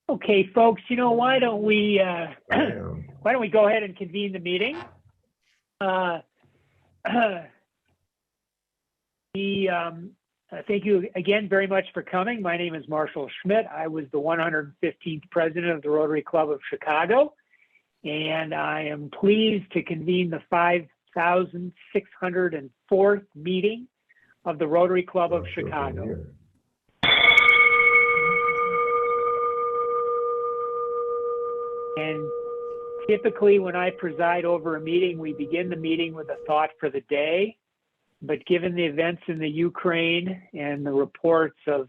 Okay, folks, why don't we go ahead and convene the meeting? Thank you again very much for coming. My name is Marshall Schmidt. I was the 115th president of the Rotary Club of Chicago, and I am pleased to convene the 5,604th meeting of the Rotary Club of Chicago. And typically when I preside over a meeting, we begin the meeting with a thought for the day. But given the events in the Ukraine and the reports of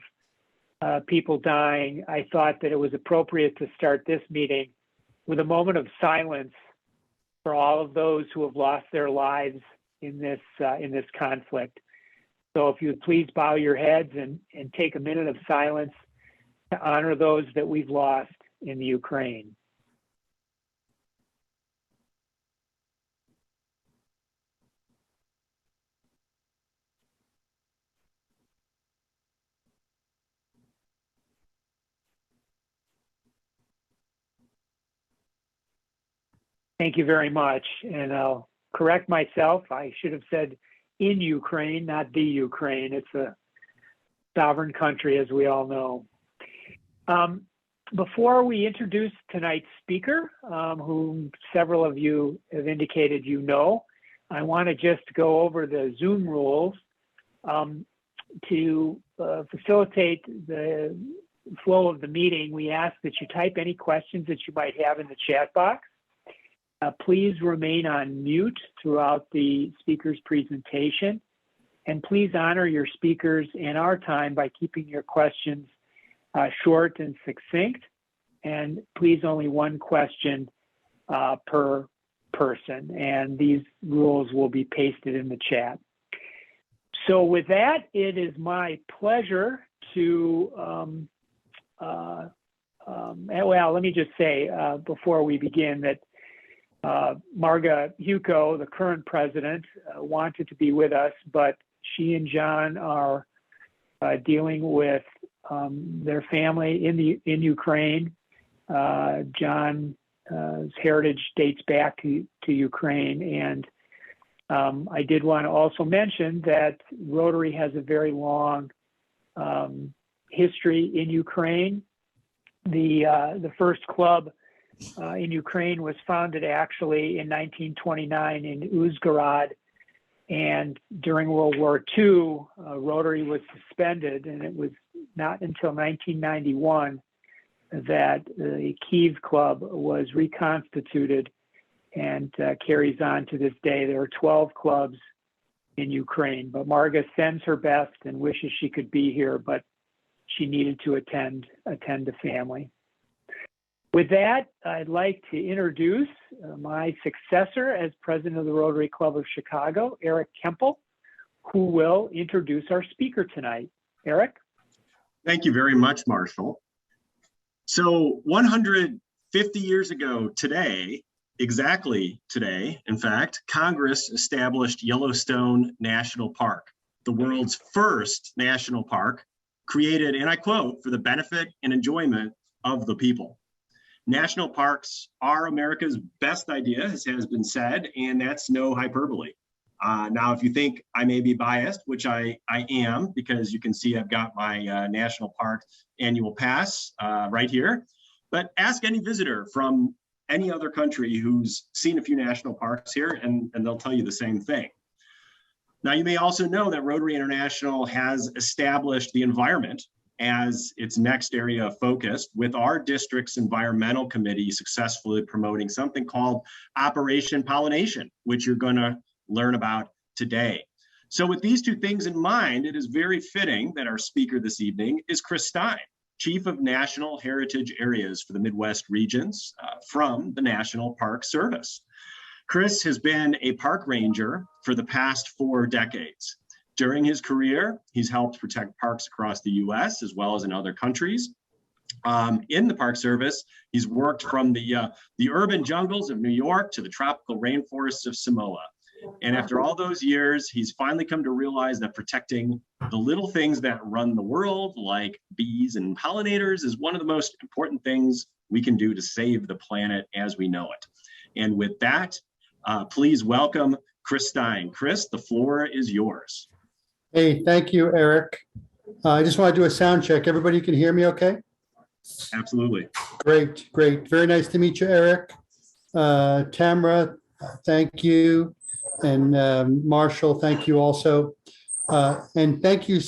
people dying, I thought that it was appropriate to start this meeting with a moment of silence for all of those who have lost their lives in this conflict. So if you would please bow your heads and take a minute of silence to honor those that we've lost in the Ukraine. Thank you very much. And I'll correct myself. I should have said in Ukraine, not the Ukraine. It's a sovereign country, as we all know. Before we introduce tonight's speaker, whom several of you have indicated you know, I want to just go over the Zoom rules to facilitate the flow of the meeting. We ask that you type any questions that you might have in the chat box. Please remain on mute throughout the speaker's presentation, and please honor your speakers and our time by keeping your questions short and succinct, and please only one question per person, and these rules will be pasted in the chat. So with that, it is my pleasure to, well, let me just say before we begin that Marga Huco, the current president, wanted to be with us, but she and John are dealing with their family in Ukraine. John's heritage dates back to Ukraine, and I did want to also mention that Rotary has a very long history in Ukraine. The first club in Ukraine was founded actually in 1929 in Uzhgorod, and during World War II, Rotary was suspended, and it was not until 1991 that the Kyiv Club was reconstituted and carries on to this day. There are 12 clubs in Ukraine, but Marga sends her best and wishes she could be here, but she needed to attend to family. With that, I'd like to introduce my successor as president of the Rotary Club of Chicago, Eric Kempel, who will introduce our speaker tonight. Eric? Thank you very much, Marshall. So 150 years ago today, exactly today, in fact, Congress established Yellowstone National Park, the world's first national park, created, and I quote, for the benefit and enjoyment of the people. National parks are America's best idea, as has been said, and that's no hyperbole. Now, if you think I may be biased, which I am, because you can see I've got my National Park annual pass right here, but ask any visitor from any other country who's seen a few national parks here, and they'll tell you the same thing. Now, you may also know that Rotary International has established the environment as its next area of focus, with our district's environmental committee successfully promoting something called Operation Pollination, which you're going to learn about today. So with these two things in mind, it is very fitting that our speaker this evening is Chris Stein, Chief of National Heritage Areas for the Midwest regions from the National Park Service. Chris has been a park ranger for the past 4 decades. During his career, he's helped protect parks across the US as well as in other countries. In the Park Service, he's worked from the urban jungles of New York to the tropical rainforests of Samoa. And after all those years, he's finally come to realize that protecting the little things that run the world, like bees and pollinators, is one of the most important things we can do to save the planet as we know it. And with that, please welcome Chris Stein. Chris, the floor is yours. Hey, thank you, Eric. I just want to do a sound check. Everybody can hear me okay? Absolutely. Great, great. Very nice to meet you, Eric. Tamara, thank you. And Marshall, thank you also. And thank you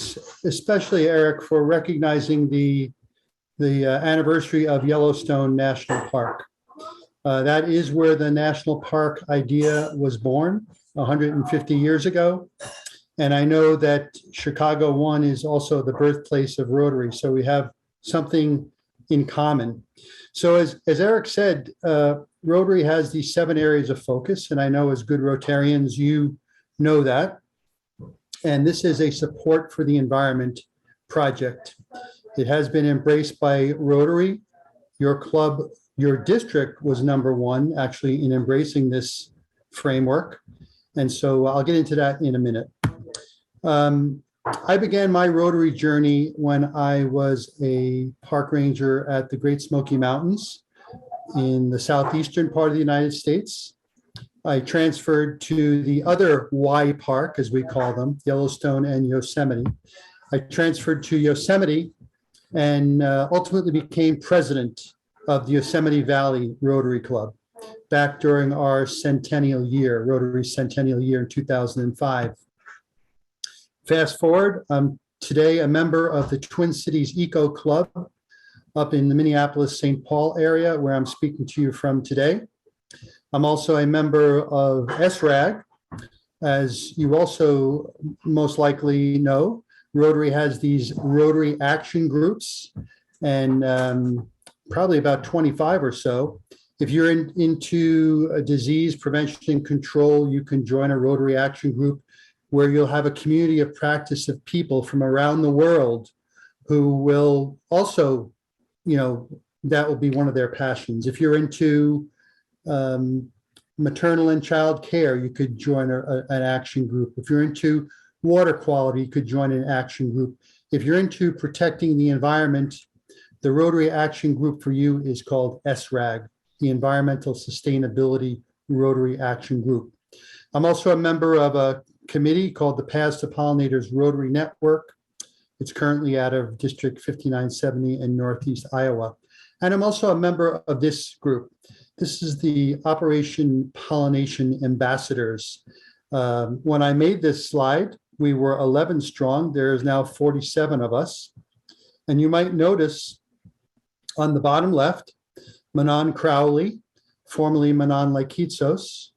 especially, Eric, for recognizing the anniversary of Yellowstone National Park. That is where the national park idea was born 150 years ago. And I know that Chicago 1 is also the birthplace of Rotary. So we have something in common. So as Eric said, Rotary has these 7 areas of focus. And I know as good Rotarians, you know that. And this is a support for the environment project. It has been embraced by Rotary. Your club, your district was #1 actually in embracing this framework. And so I'll get into that in a minute. I began my Rotary journey when I was a park ranger at the Great Smoky Mountains in the southeastern part of the United States. I transferred to the other Y park, as we call them, Yellowstone and Yosemite. I transferred to Yosemite and ultimately became president of the Yosemite Valley Rotary Club back during our centennial year, Rotary centennial year in 2005. Fast forward, I'm today a member of the Twin Cities Eco Club up in the Minneapolis-St. Paul area, where I'm speaking to you from today. I'm also a member of SRAG. As you also most likely know, Rotary has these Rotary action groups, and probably about 25 or so. If you're into a disease prevention and control, you can join a Rotary action group where you'll have a community of practice of people from around the world who will also, that will be one of their passions. If you're into maternal and child care, you could join an action group. If you're into water quality, you could join an action group. If you're into protecting the environment, the Rotary action group for you is called SRAG, the Environmental Sustainability Rotary Action Group. I'm also a member of a committee called the Paths to Pollinators Rotary Network. It's currently out of District 5970 in Northeast Iowa. And I'm also a member of this group. This is the Operation Pollination Ambassadors. When I made this slide, we were 11 strong. There is now 47 of us. And you might notice on the bottom left, Manon Crowley, formerly Manon Laikitsos.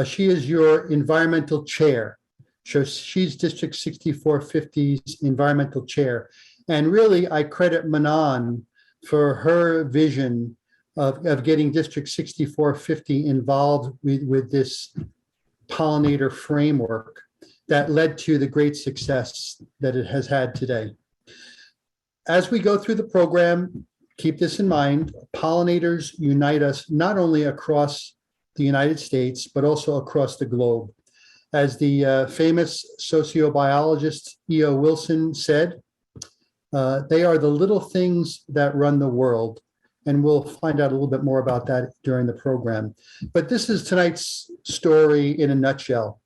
She is your environmental chair. So she's District 6450's environmental chair. And really, I credit Manon for her vision of getting District 6450 involved with this pollinator framework that led to the great success that it has had today. As we go through the program, keep this in mind, pollinators unite us not only across the United States, but also across the globe. As the famous sociobiologist E.O. Wilson said, they are the little things that run the world. And we'll find out a little bit more about that during the program. But this is tonight's story in a nutshell.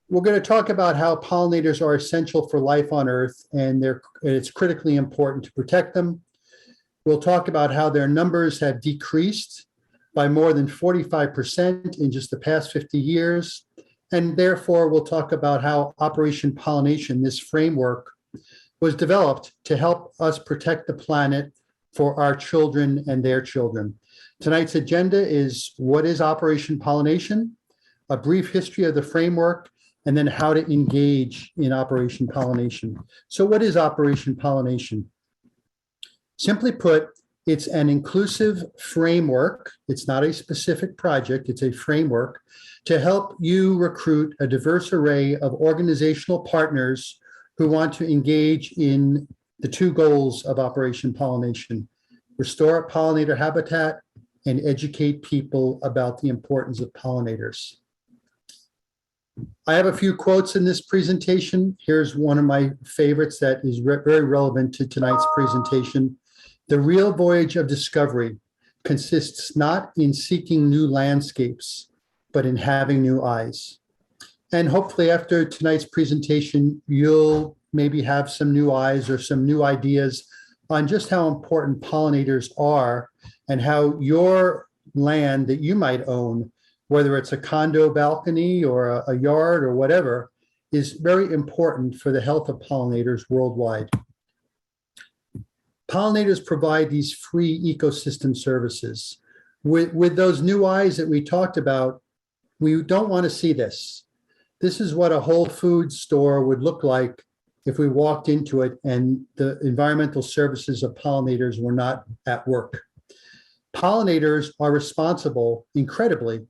We're going to talk about how pollinators are essential for life on Earth, and it's critically important to protect them. We'll talk about how their numbers have decreased by more than 45% in just the past 50 years. And therefore, we'll talk about how Operation Pollination, this framework, was developed to help us protect the planet for our children and their children. Tonight's agenda is what is Operation Pollination, a brief history of the framework, and then how to engage in Operation Pollination. So what is Operation Pollination? Simply put, it's an inclusive framework. It's not a specific project, it's a framework to help you recruit a diverse array of organizational partners who want to engage in the 2 goals of Operation Pollination: restore pollinator habitat and educate people about the importance of pollinators. I have a few quotes in this presentation. Here's one of my favorites that is very relevant to tonight's presentation. The real voyage of discovery consists not in seeking new landscapes, but in having new eyes. And hopefully after tonight's presentation, you'll maybe have some new eyes or some new ideas on just how important pollinators are and how your land that you might own, whether it's a condo balcony or a yard or whatever, is very important for the health of pollinators worldwide. Pollinators provide these free ecosystem services. With those new eyes that we talked about, we don't want to see this. This is what a Whole Foods store would look like if we walked into it and the environmental services of pollinators were not at work. Pollinators are responsible, incredibly,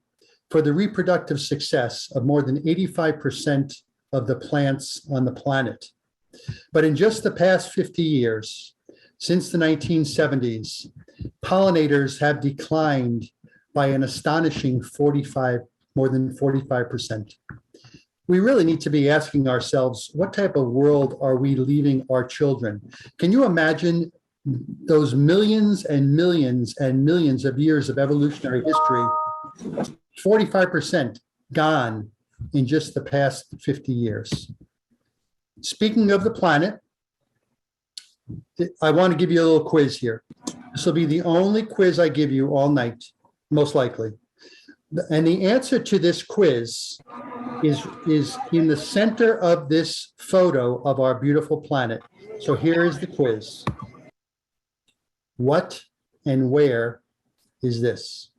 for the reproductive success of more than 85% of the plants on the planet. But in just the past 50 years, since the 1970s, pollinators have declined by an astonishing more than 45%. We really need to be asking ourselves, what type of world are we leaving our children? Can you imagine those millions and millions and millions of years of evolutionary history, 45% gone in just the past 50 years? Speaking of the planet, I want to give you a little quiz here. This will be the only quiz I give you all night, most likely. And the answer to this quiz is in the center of this photo of our beautiful planet. So here is the quiz. What and where is this?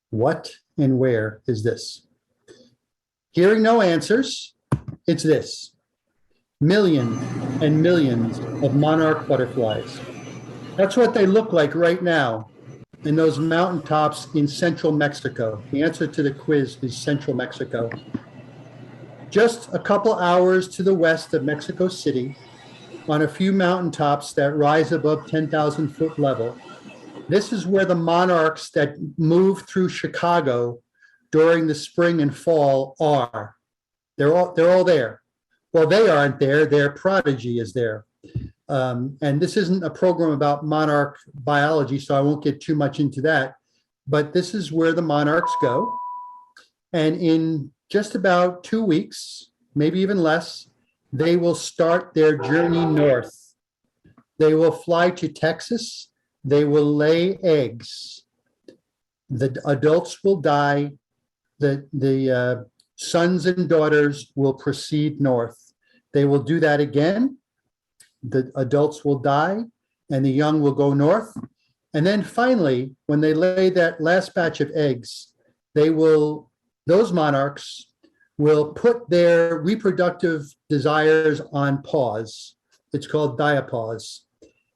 What and where is this? Hearing no answers, it's this. Millions and millions of monarch butterflies. That's what they look like right now in those mountaintops in central Mexico. The answer to the quiz is central Mexico. Just a couple hours to the west of Mexico City, on a few mountaintops that rise above 10,000 foot level, this is where the monarchs that move through Chicago during the spring and fall are. They're all there. Well, they aren't there. Their prodigy is there. And this isn't a program about monarch biology, so I won't get too much into that. But this is where the monarchs go. And in just about 2 weeks, maybe even less, they will start their journey north. They will fly to Texas. They will lay eggs. The adults will die. The sons and daughters will proceed north. They will do that again. The adults will die and the young will go north. And then finally, when they lay that last batch of eggs, those monarchs will put their reproductive desires on pause. It's called diapause.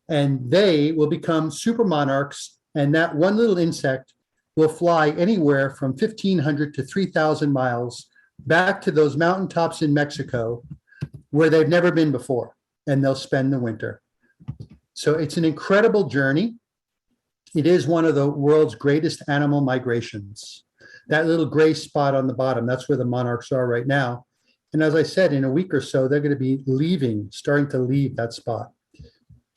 And they will become super monarchs. And that one little insect will fly anywhere from 1,500 to 3,000 miles back to those mountaintops in Mexico where they've never been before. And they'll spend the winter. So it's an incredible journey. It is one of the world's greatest animal migrations. That little gray spot on the bottom, that's where the monarchs are right now. And as I said, in a week or so, they're going to be starting to leave that spot.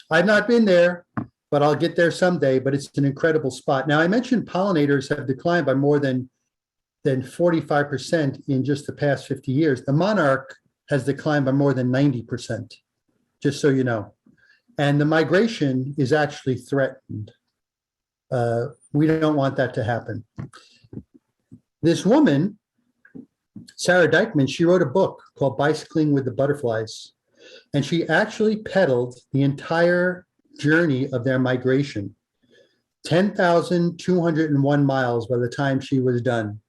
I've not been there, but I'll get there someday, but it's an incredible spot. Now, I mentioned pollinators have declined by more than 45% in just the past 50 years. The monarch has declined by more than 90%, just so you know. And the migration is actually threatened. We don't want that to happen. This woman, Sarah Dykman, she wrote a book called Bicycling with the Butterflies, and she actually pedaled the entire journey of their migration, 10,201 miles by the time she was done.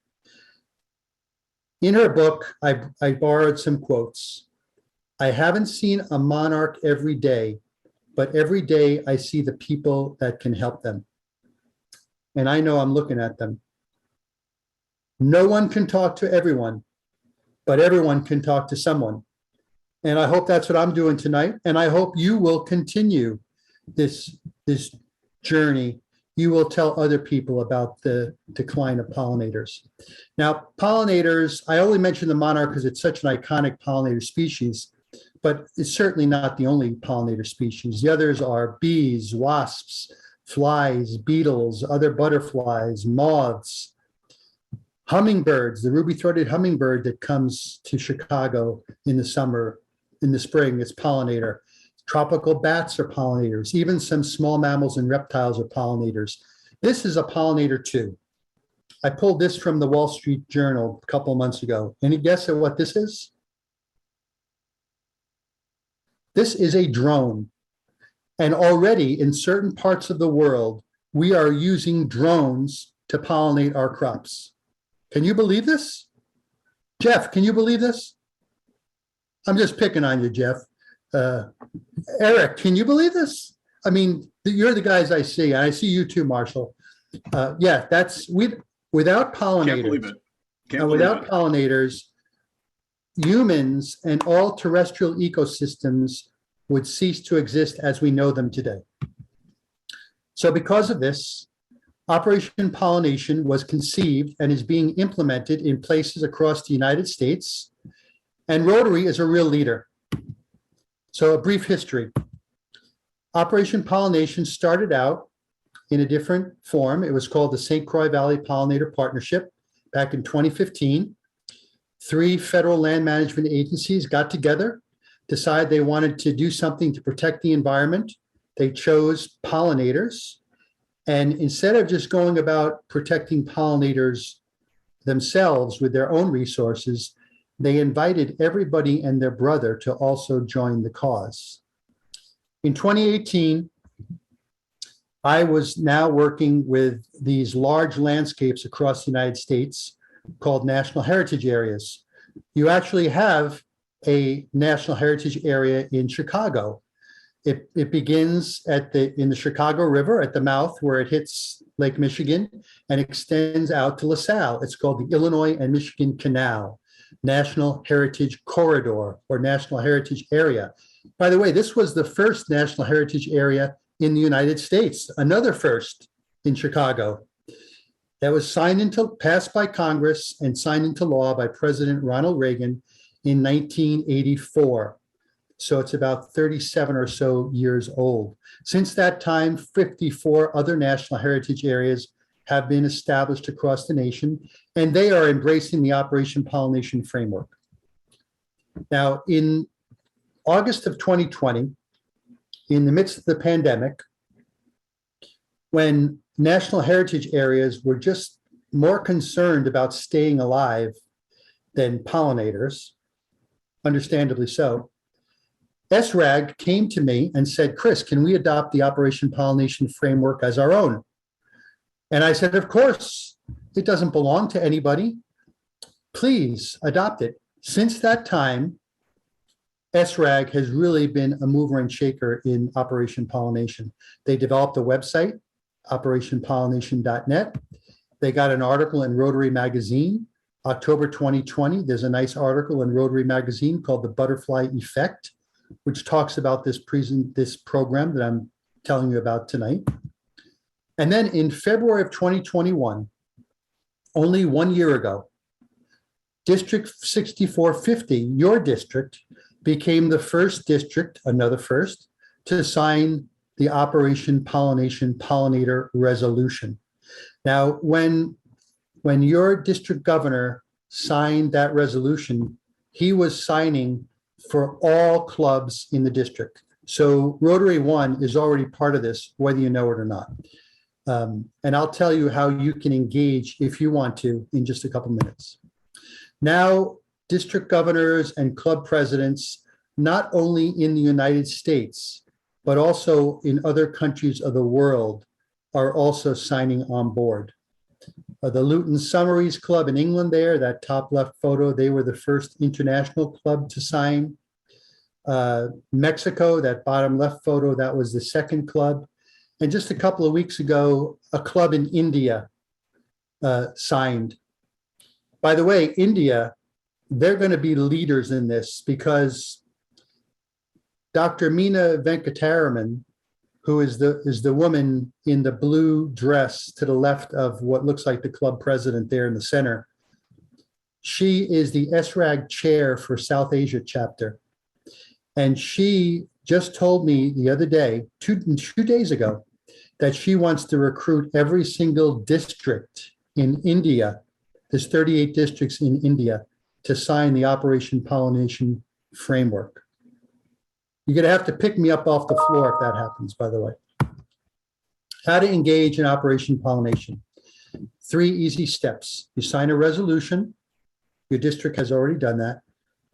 In her book, I borrowed some quotes. I haven't seen a monarch every day, but every day I see the people that can help them. And I know I'm looking at them. No one can talk to everyone, but everyone can talk to someone. And I hope that's what I'm doing tonight. And I hope you will continue this journey you will tell other people about the decline of pollinators. Now, pollinators, I only mention the monarch because it's such an iconic pollinator species, but it's certainly not the only pollinator species. The others are bees, wasps, flies, beetles, other butterflies, moths, hummingbirds, the ruby-throated hummingbird that comes to Chicago in the summer, in the spring, it's pollinator. Tropical bats are pollinators. Even some small mammals and reptiles are pollinators. This is a pollinator too. I pulled this from the Wall Street Journal a couple of months ago. Any guess at what this is? This is a drone. And already in certain parts of the world, we are using drones to pollinate our crops. Can you believe this? Jeff, can you believe this? I'm just picking on you, Jeff. Eric, can you believe this? I mean, you're the guys I see, and I see you too, Marshall. Yeah, without pollinators. Can't believe it. Without pollinators, humans and all terrestrial ecosystems would cease to exist as we know them today. So because of this, Operation Pollination was conceived and is being implemented in places across the United States, and Rotary is a real leader. So a brief history. Operation Pollination started out in a different form. It was called the St. Croix Valley Pollinator Partnership back in 2015. 3 federal land management agencies got together, decided they wanted to do something to protect the environment. They chose pollinators. And instead of just going about protecting pollinators themselves with their own resources, they invited everybody and their brother to also join the cause. In 2018, I was now working with these large landscapes across the United States called National Heritage Areas. You actually have a National Heritage Area in Chicago. It begins in the Chicago River at the mouth where it hits Lake Michigan and extends out to LaSalle. It's called the Illinois and Michigan Canal National Heritage Corridor or National Heritage Area. By the way, this was the first National Heritage Area in the United States, another first in Chicago. That was passed by Congress and signed into law by President Ronald Reagan in 1984. So it's about 37 or so years old. Since that time, 54 other National Heritage Areas have been established across the nation, and they are embracing the Operation Pollination framework. Now, in August of 2020, in the midst of the pandemic, when National Heritage Areas were just more concerned about staying alive than pollinators, understandably so, SRAG came to me and said, Chris, can we adopt the Operation Pollination framework as our own? And I said, of course, it doesn't belong to anybody. Please adopt it. Since that time, SRAG has really been a mover and shaker in Operation Pollination. They developed a website, operationpollination.net. They got an article in Rotary magazine, October 2020. There's a nice article in Rotary magazine called The Butterfly Effect, which talks about this program that I'm telling you about tonight. And then in February of 2021, only 1 year ago, District 6450, your district, became the first district, another first, to sign the Operation Pollination Pollinator Resolution. Now, when your district governor signed that resolution, he was signing for all clubs in the district. So Rotary One is already part of this, whether you know it or not. And I'll tell you how you can engage if you want to in just a couple minutes. Now, district governors and club presidents, not only in the United States, but also in other countries of the world, are also signing on board. The Luton Summaries Club in England there, that top left photo, they were the first international club to sign. Mexico, that bottom left photo, that was the second club. And just a couple of weeks ago, a club in India signed. By the way, India, they're going to be leaders in this because Dr. Meena Venkataraman, who is the woman in the blue dress to the left of what looks like the club president there in the center. She is the SRAG chair for South Asia chapter. And she just told me the other day, two days ago, that she wants to recruit every single district in India. There's 38 districts in India to sign the Operation Pollination framework. You're going to have to pick me up off the floor if that happens, by the way. How to engage in Operation Pollination. 3 easy steps. You sign a resolution. Your district has already done that.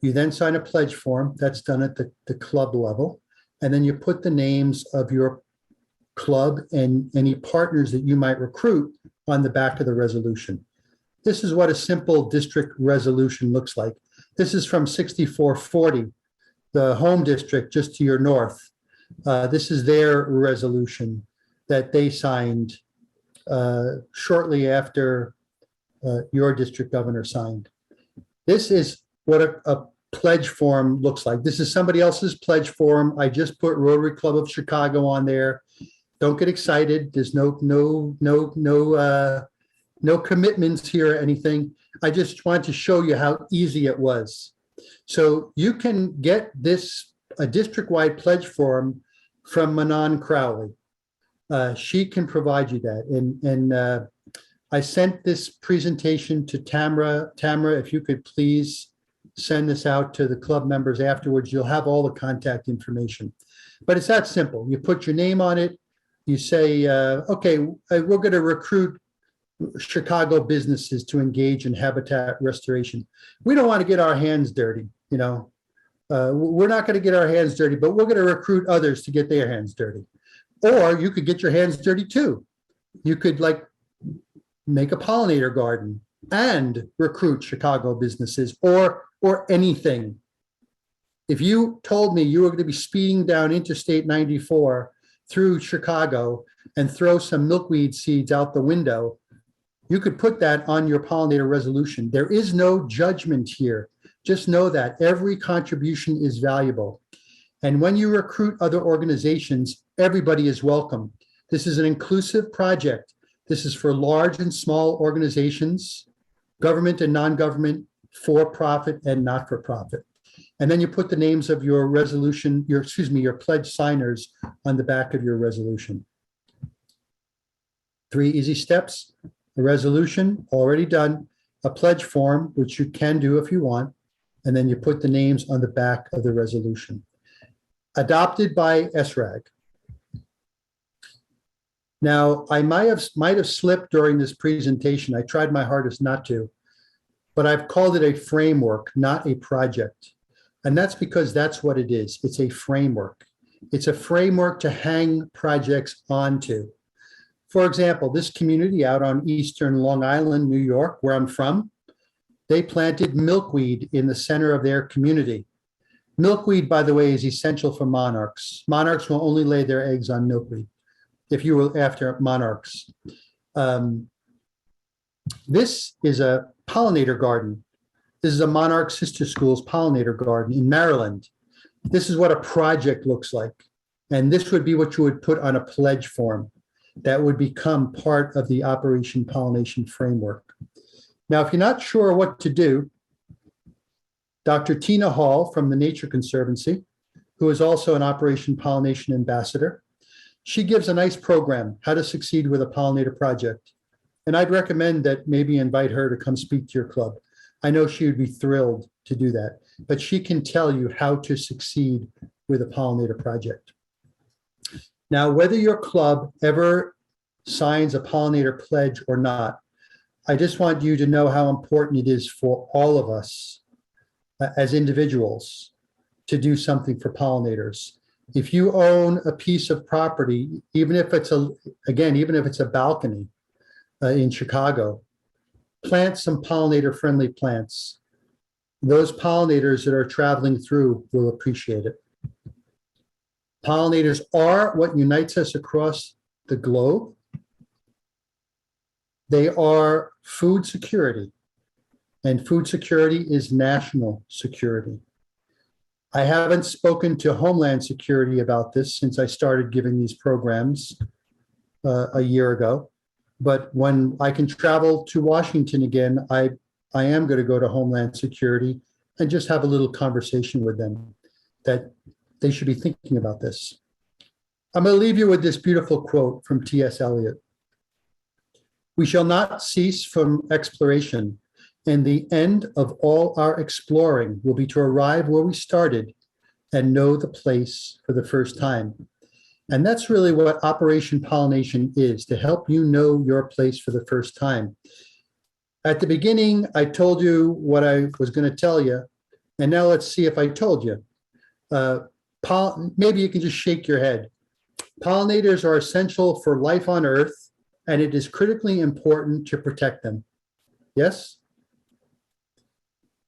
You then sign a pledge form. That's done at the club level. And then you put the names of your club and any partners that you might recruit on the back of the resolution. This is what a simple district resolution looks like. This is from 6440, the home district just to your north. This is their resolution that they signed shortly after your district governor signed. This is what a pledge form looks like. This is somebody else's pledge form. I just put Rotary Club of Chicago on there. Don't get excited. There's no commitments here or anything. I just want to show you how easy it was. So you can get a district-wide pledge form from Manon Crowley. She can provide you that. And I sent this presentation to Tamara. Tamara, if you could please send this out to the club members afterwards, you'll have all the contact information. But it's that simple. You put your name on it. You say, okay, we're going to recruit Chicago businesses to engage in habitat restoration. We don't want to get our hands dirty, you know. We're not going to get our hands dirty, but we're going to recruit others to get their hands dirty. Or you could get your hands dirty too. You could like make a pollinator garden and recruit Chicago businesses or anything. If you told me you were going to be speeding down Interstate 94 through Chicago and throw some milkweed seeds out the window, you could put that on your pollinator resolution. There is no judgment here. Just know that every contribution is valuable. And when you recruit other organizations, everybody is welcome. This is an inclusive project. This is for large and small organizations, government and non-government, for-profit and not-for-profit. And then you put the names of your resolution, your pledge signers on the back of your resolution. 3 easy steps: a resolution already done, a pledge form, which you can do if you want, and then you put the names on the back of the resolution. Adopted by SRAG. Now, I might have slipped during this presentation. I tried my hardest not to, but I've called it a framework, not a project. And that's because that's what it is. It's a framework. It's a framework to hang projects onto. For example, this community out on Eastern Long Island, New York, where I'm from, they planted milkweed in the center of their community. Milkweed, by the way, is essential for monarchs. Monarchs will only lay their eggs on milkweed, if you were after monarchs. This is a pollinator garden. This is a Monarch Sister Schools pollinator garden in Maryland. This is what a project looks like. And this would be what you would put on a pledge form that would become part of the Operation Pollination framework. Now, if you're not sure what to do, Dr. Tina Hall from the Nature Conservancy, who is also an Operation Pollination ambassador, she gives a nice program, How to Succeed with a Pollinator Project. And I'd recommend that maybe invite her to come speak to your club. I know she would be thrilled to do that, but she can tell you how to succeed with a pollinator project. Now, whether your club ever signs a pollinator pledge or not, I just want you to know how important it is for all of us as individuals to do something for pollinators. If you own a piece of property, even if it's a balcony in Chicago, plant some pollinator-friendly plants. Those pollinators that are traveling through will appreciate it. Pollinators are what unites us across the globe. They are food security, and food security is national security. I haven't spoken to Homeland Security about this since I started giving these programs a year ago. But when I can travel to Washington again, I am going to go to Homeland Security and just have a little conversation with them that they should be thinking about this. I'm going to leave you with this beautiful quote from T.S. Eliot. We shall not cease from exploration, and the end of all our exploring will be to arrive where we started and know the place for the first time. And that's really what Operation Pollination is, to help you know your place for the first time. At the beginning, I told you what I was going to tell you, and now let's see if I told you. Maybe you can just shake your head. Pollinators are essential for life on Earth, and it is critically important to protect them. Yes?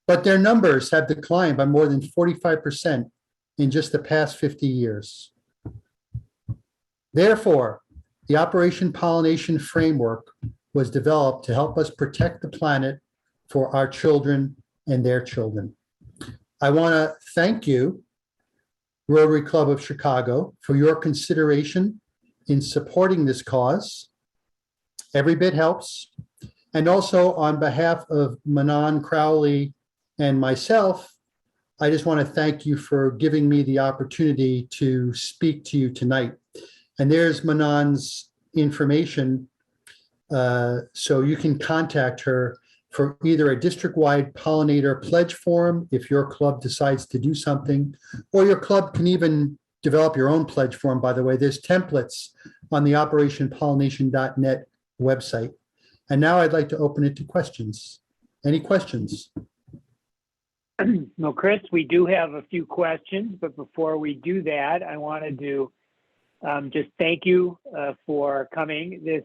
But their numbers have declined by more than 45% in just the past 50 years. Therefore, the Operation Pollination framework was developed to help us protect the planet for our children and their children. I want to thank you, Rotary Club of Chicago, for your consideration in supporting this cause. Every bit helps. And also on behalf of Manon Crowley and myself, I just want to thank you for giving me the opportunity to speak to you tonight. And there's Manon's information, so you can contact her for either a district-wide pollinator pledge form if your club decides to do something, or your club can even develop your own pledge form, by the way. There's templates on the operationpollination.net website. And now I'd like to open it to questions. Any questions? No, Chris, we do have a few questions, but before we do that, I wanted to just thank you for coming. This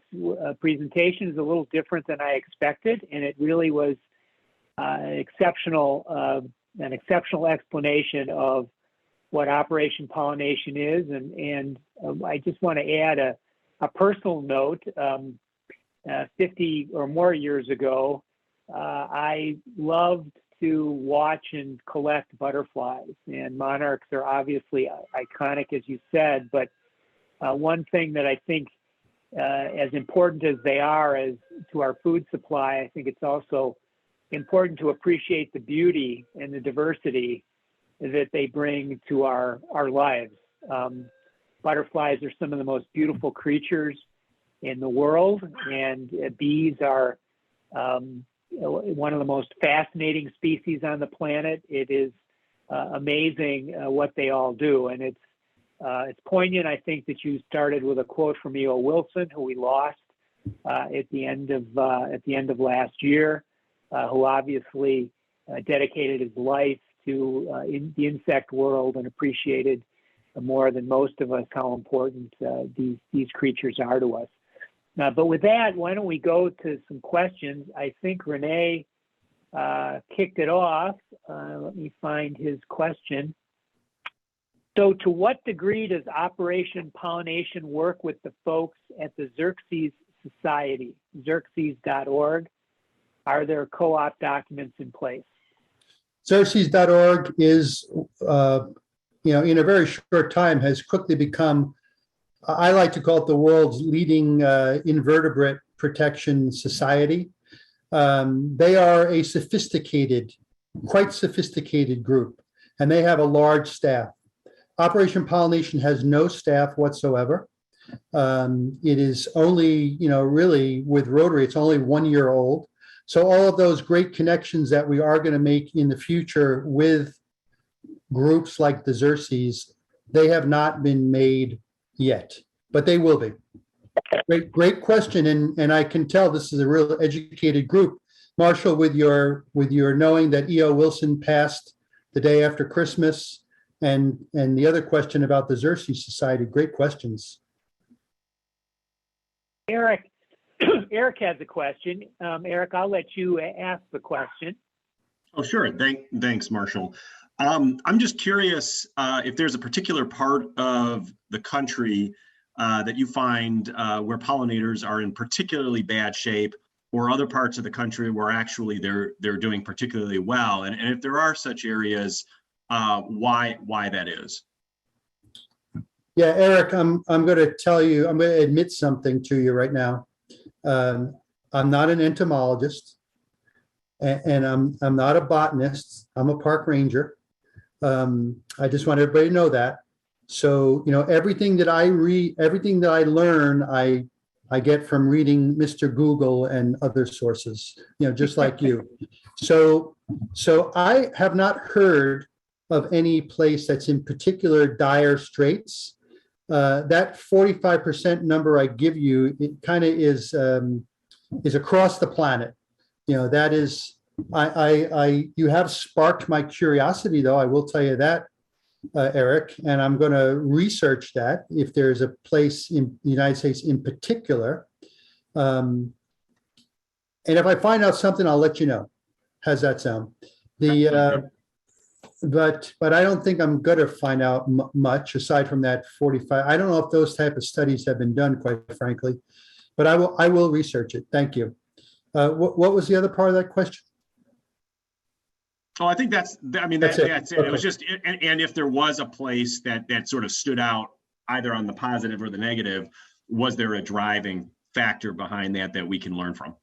presentation is a little different than I expected, and it really was an exceptional explanation of what Operation Pollination is. And I just want to add a personal note. 50 or more years ago, I loved to watch and collect butterflies, and monarchs are obviously iconic, as you said, but one thing that I think, as important as they are as to our food supply, I think it's also important to appreciate the beauty and the diversity that they bring to our lives. Butterflies are some of the most beautiful creatures in the world, and bees are one of the most fascinating species on the planet. It is amazing what they all do, and it's poignant, I think, that you started with a quote from E.O. Wilson, who we lost at the end of last year, who obviously dedicated his life to the insect world and appreciated more than most of us how important these creatures are to us. But with that, why don't we go to some questions? I think Renee kicked it off. Let me find his question. So to what degree does Operation Pollination work with the folks at the Xerces Society, xerces.org? Are there co-op documents in place? Xerces.org is, in a very short time, has quickly become, I like to call it the world's leading invertebrate protection society. They are a quite sophisticated group, and they have a large staff. Operation Pollination has no staff whatsoever. It is only, really with Rotary, it's only 1 year old. So all of those great connections that we are going to make in the future with groups like the Xerces, they have not been made yet, but they will be. Great question, and I can tell this is a real educated group. Marshall, with your knowing that E.O. Wilson passed the day after Christmas, and the other question about the Xerces Society, great questions. Eric has a question. Eric, I'll let you ask the question. Oh, sure. Thanks, Marshall. I'm just curious if there's a particular part of the country that you find where pollinators are in particularly bad shape, or other parts of the country where actually they're doing particularly well. And if there are such areas, why that is. Yeah, Eric, I'm going to tell you, I'm going to admit something to you right now. I'm not an entomologist, and I'm not a botanist. I'm a park ranger. I just want everybody to know that. So, everything that I read, everything that I learn, I get from reading Mr. Google and other sources, just like you. So I have not heard of any place that's in particular dire straits. That 45% number I give you, it kind of is across the planet. That is, you have sparked my curiosity, though. I will tell you that, Eric, and I'm going to research that if there's a place in the United States in particular. And if I find out something, I'll let you know. How's that sound? But I don't think I'm going to find out much aside from that 45. I don't know if those type of studies have been done, quite frankly, but I will research it. Thank you. What was the other part of that question? Oh, I think that's it. Okay. It was just, and if there was a place that sort of stood out either on the positive or the negative, was there a driving factor behind that we can learn from?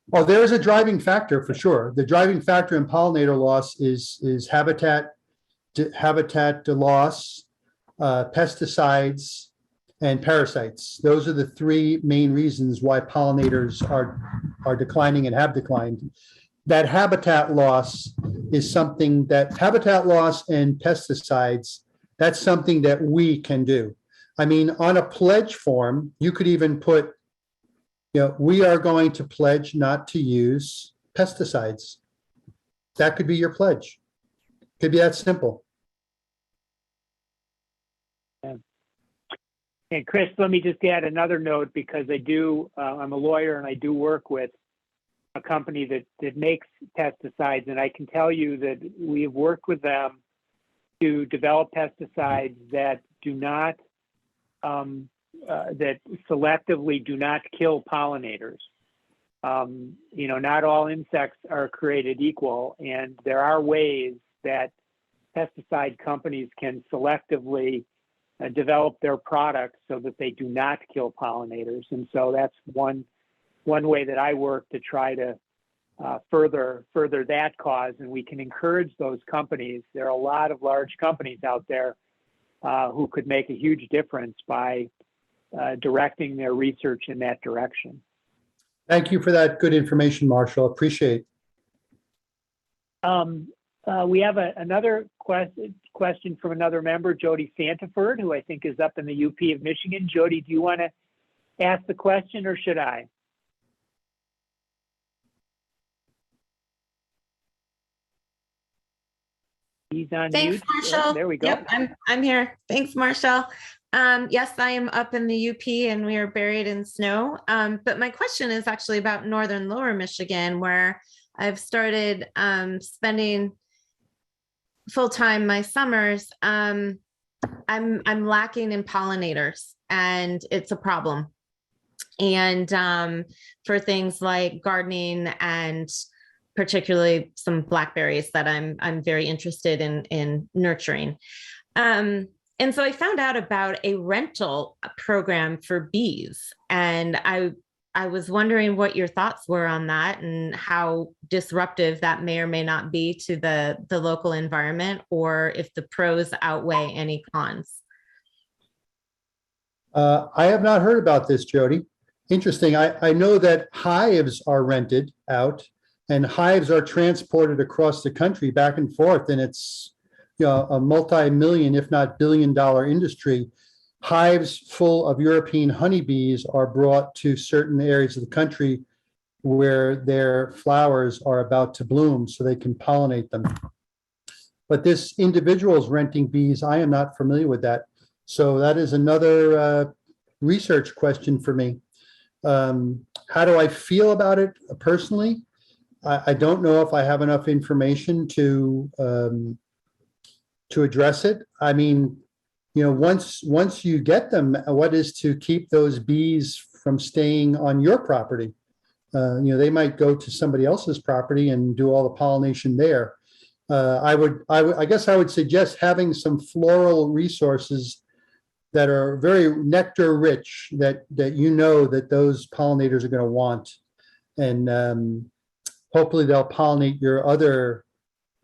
Well, there is a driving factor for sure. The driving factor in pollinator loss is habitat loss, pesticides, and parasites. Those are the three main reasons why pollinators are declining and have declined. That habitat loss is something that habitat loss and pesticides, that's something that we can do. I mean, on a pledge form, you could even put, we are going to pledge not to use pesticides. That could be your pledge. Could be that simple. And Chris, let me just add another note, because I'm a lawyer and I do work with a company that makes pesticides. And I can tell you that we have worked with them to develop pesticides that do not, that selectively do not kill pollinators. Not all insects are created equal, and there are ways that pesticide companies can selectively develop their products so that they do not kill pollinators. And so that's one way that I work to try to further that cause, and we can encourage those companies. There are a lot of large companies out there who could make a huge difference by directing their research in that direction. Thank you for that good information, Marshall. Appreciate it. We have another question from another member, Jody Santaford, who I think is up in the UP of Michigan. Jody, do you want to ask the question, or should I? He's on Thanks, mute. Marshall. Oh, there we go. Yep, I'm here. Thanks, Marshall. Yes, I am up in the UP and we are buried in snow. But my question is actually about northern lower Michigan, where I've started spending full-time my summers. I'm lacking in pollinators, and it's a problem. And for things like gardening and particularly some blackberries that I'm very interested in nurturing. And so I found out about a rental program for bees, and I was wondering what your thoughts were on that and how disruptive that may or may not be to the local environment, or if the pros outweigh any cons. I have not heard about this, Jody. Interesting. I know that hives are rented out, and hives are transported across the country back and forth, and it's a multi-million, if not billion-dollar industry. Hives full of European honeybees are brought to certain areas of the country where their flowers are about to bloom so they can pollinate them. But this individual is renting bees. I am not familiar with that. So that is another research question for me. How do I feel about it personally? I don't know if I have enough information to address it. I mean, once you get them, what is to keep those bees from staying on your property? They might go to somebody else's property and do all the pollination there. I guess I would suggest having some floral resources that are very nectar rich, that you know that those pollinators are going to want, and hopefully they'll pollinate your other.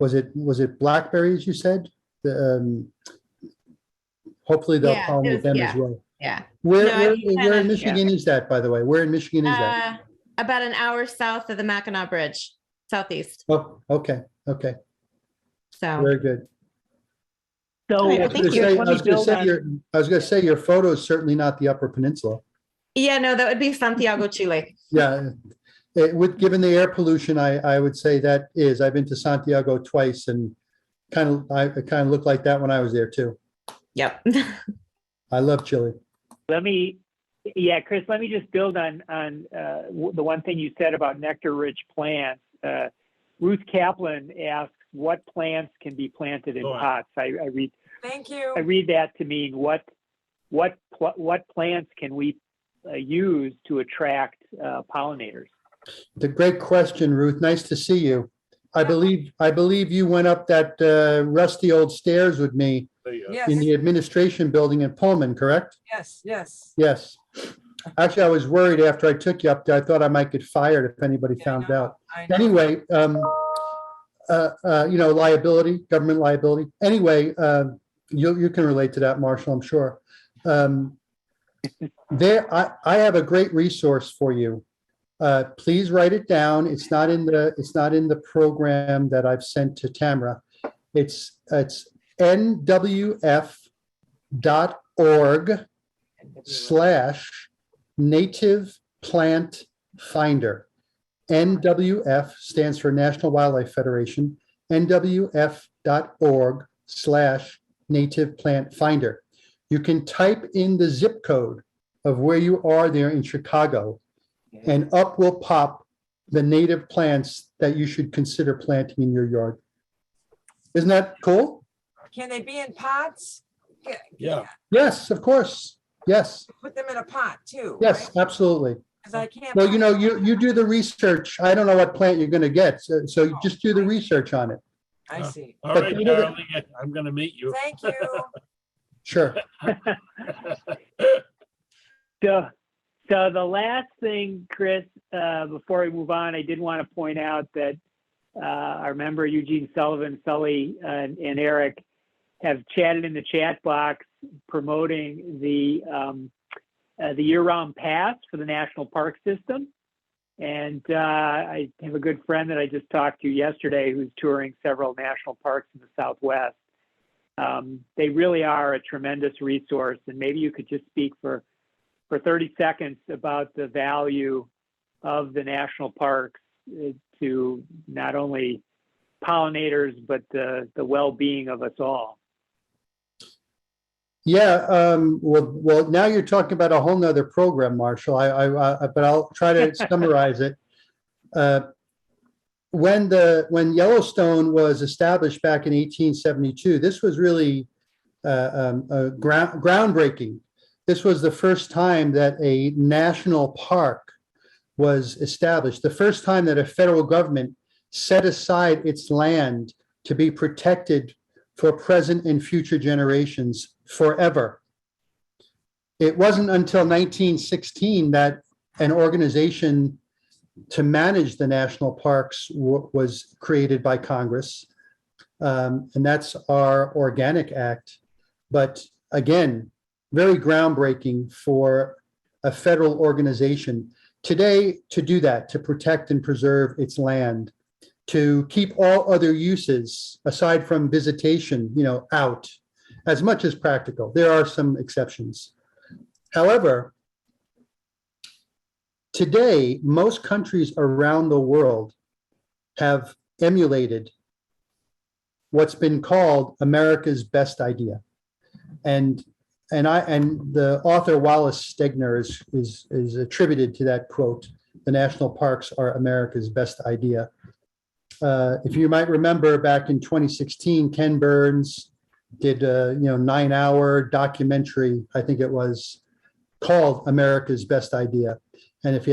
Was it blackberries you said? Hopefully they'll Yeah, pollinate them as yeah. well. Yeah. Where, No, I where, think where kind in of, Michigan is that, by the way? Where in Michigan is that? About an hour south of the Mackinac Bridge, southeast. Oh, okay, okay, So, very good. So Oh, yeah, I was thank gonna you. say, let I me was gonna build say on, your photo is certainly not the Upper Peninsula. yeah, no, that would be Santiago, Chile. Yeah, given the air pollution, I would say that is. I've been to Santiago twice, and it kind of looked like that when I was there too. Yep. I love Chile. Chris, let me just build on the one thing you said about nectar-rich plants. Ruth Kaplan asks, what plants can be planted in pots? I read. Thank you. I read that to mean what plants can we use to attract pollinators? It's a great question, Ruth. Nice to see you. I believe you went up that rusty old stairs with me Yes. in the administration building in Pullman, correct? Yes, yes. Yes. Actually, I was worried after I took you up there. I thought I might get fired if anybody found out. I know. Anyway, liability, government liability. Anyway, you can relate to that, Marshall, I'm sure. I have a great resource for you. Please write it down. It's not in the program that I've sent to Tamara. It's nwf.org/native plant finder. NWF stands for National Wildlife Federation. nwf.org/native plant finder. You can type in the zip code of where you are there in Chicago, and up will pop the native plants that you should consider planting in your yard. Isn't that cool? Can they be in pots? Yeah. Yes, of course. Yes, Put them in a pot too. yes, right? absolutely. 'Cause I can't. Well, you do the research. I don't know what plant you're going to get, so just do the research on it. I see. All But right, you know that- darling, I'm gonna meet you. Thank you. Sure. So the last thing, Chris, before we move on, I did want to point out that our member Eugene Sullivan, Sully, and Eric have chatted in the chat box promoting the year-round pass for the National Park System. And I have a good friend that I just talked to yesterday who's touring several national parks in the Southwest. They really are a tremendous resource, and maybe you could just speak for 30 seconds about the value of the national parks to not only pollinators, but the well-being of us all. Yeah, well, now you're talking about a whole nother program, Marshall. But I'll try to summarize it. When Yellowstone was established back in 1872, this was really groundbreaking. This was the first time that a national park was established, the first time that a federal government set aside its land to be protected for present and future generations forever. It wasn't until 1916 that an organization to manage the national parks was created by Congress, and that's our Organic Act. But again, very groundbreaking for a federal organization today to do that, to protect and preserve its land, to keep all other uses aside from visitation, out as much as practical. There are some exceptions. However, today, most countries around the world have emulated what's been called America's best idea. And the author Wallace Stegner is attributed to that quote, "The national parks are America's best idea." If you might remember back in 2016, Ken Burns did a 9-hour documentary, I think it was, called America's Best Idea. And if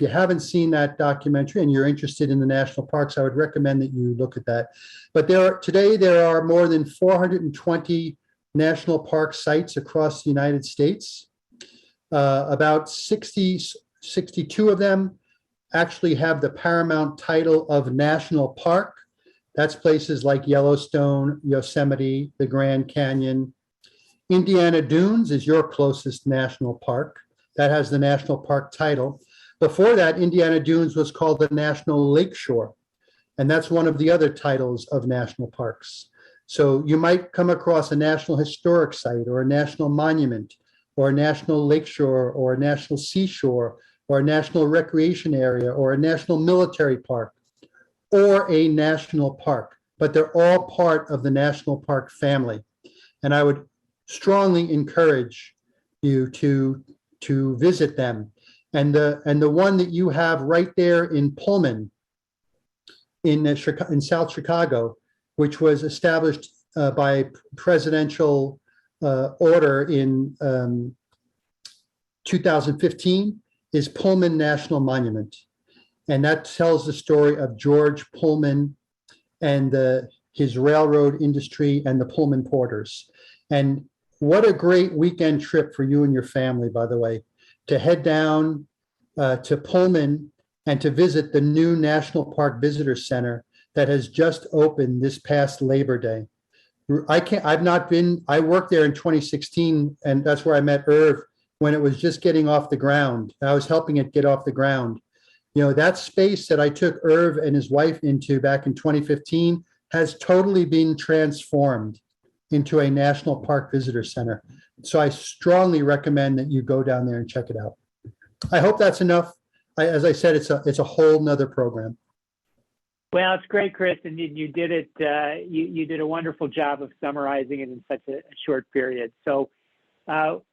you haven't seen that documentary and you're interested in the national parks, I would recommend that you look at that. But today there are more than 420 national park sites across the United States. About 62 of them actually have the paramount title of national park. That's places like Yellowstone, Yosemite, the Grand Canyon. Indiana Dunes is your closest national park. That has the national park title. Before that, Indiana Dunes was called the National Lakeshore, and that's one of the other titles of national parks. So you might come across a national historic site or a national monument or a national lakeshore or a national seashore or a national recreation area or a national military park or a national park, but they're all part of the national park family. And I would strongly encourage you to visit them. And the one that you have right there in Pullman, in South Chicago, which was established by presidential order in 2015, is Pullman National Monument. And that tells the story of George Pullman and his railroad industry and the Pullman Porters. And what a great weekend trip for you and your family, by the way, to head down to Pullman and to visit the new National Park Visitor Center that has just opened this past Labor Day. I worked there in 2016, and that's where I met Irv when it was just getting off the ground. I was helping it get off the ground. You know, that space that I took Irv and his wife into back in 2015 has totally been transformed into a National Park Visitor Center. So I strongly recommend that you go down there and check it out. I hope that's enough. As I said, it's a whole nother program. Well, it's great, Chris, and you did it. You did a wonderful job of summarizing it in such a short period. So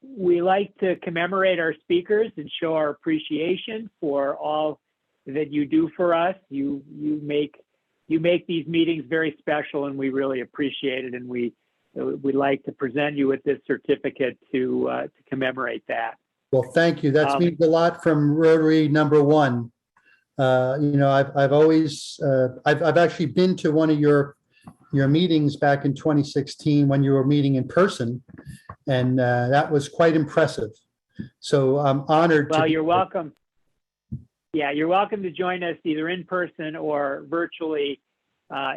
we like to commemorate our speakers and show our appreciation for all that you do for us. You make these meetings very special, and we really appreciate it. And we'd like to present you with this certificate to commemorate that. Well, thank you. That means a lot from Rotary #1. I've actually been to one of your meetings back in 2016 when you were meeting in person, and that was quite impressive. So I'm honored. Well, you're welcome. Yeah, you're welcome to join us either in person or virtually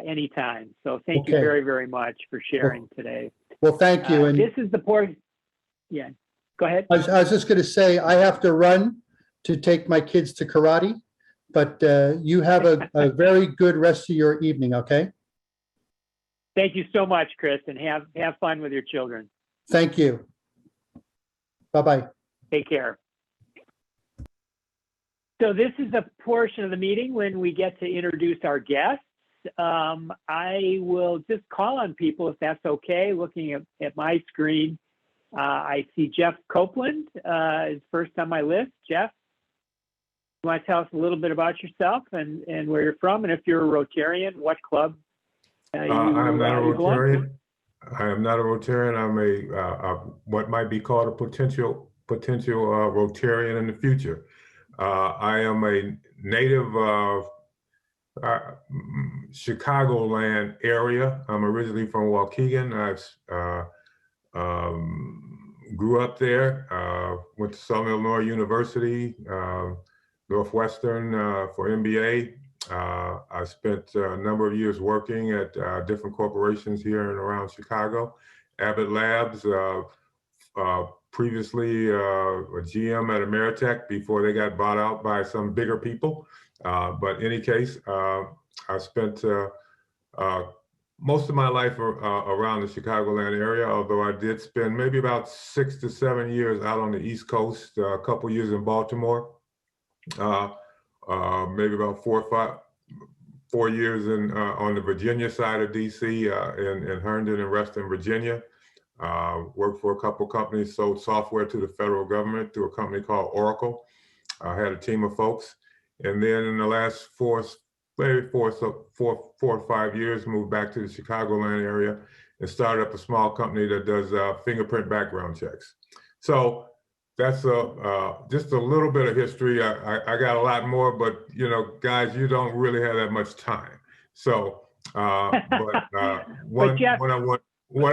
anytime. So thank you very, very much for sharing today. Well, thank you. And this is the portion. Yeah, go ahead. I was just going to say, I have to run to take my kids to karate, but you have a very good rest of your evening, okay? Thank you so much, Chris, and have fun with your children. Thank you. Bye-bye. Take care. So this is a portion of the meeting when we get to introduce our guests. I will just call on people if that's okay. Looking at my screen, I see Jeff Copeland is first on my list. Jeff, you want to tell us a little bit about yourself and where you're from, and if you're a Rotarian, what club? I'm not a Rotarian. I am not a Rotarian. I'm a what might be called a potential Rotarian in the future. I am a native of Chicagoland area. I'm originally from Waukegan. I grew up there, went to Southern Illinois University, Northwestern for MBA. I spent a number of years working at different corporations here and around Chicago. Abbott Labs, previously a GM at Ameritech before they got bought out by some bigger people. But in any case, I spent most of my life around the Chicagoland area, although I did spend maybe about 6 to 7 years out on the East Coast, a couple years in Baltimore, maybe about 4 years on the Virginia side of DC, in Herndon and Reston, Virginia. Worked for a couple companies, sold software to the federal government through a company called Oracle. I had a team of folks. And then in the last four or 5 years, moved back to the Chicagoland area and started up a small company that does fingerprint background checks. So that's just a little bit of history. I got a lot more, but you know, guys, you don't really have that much time. So, what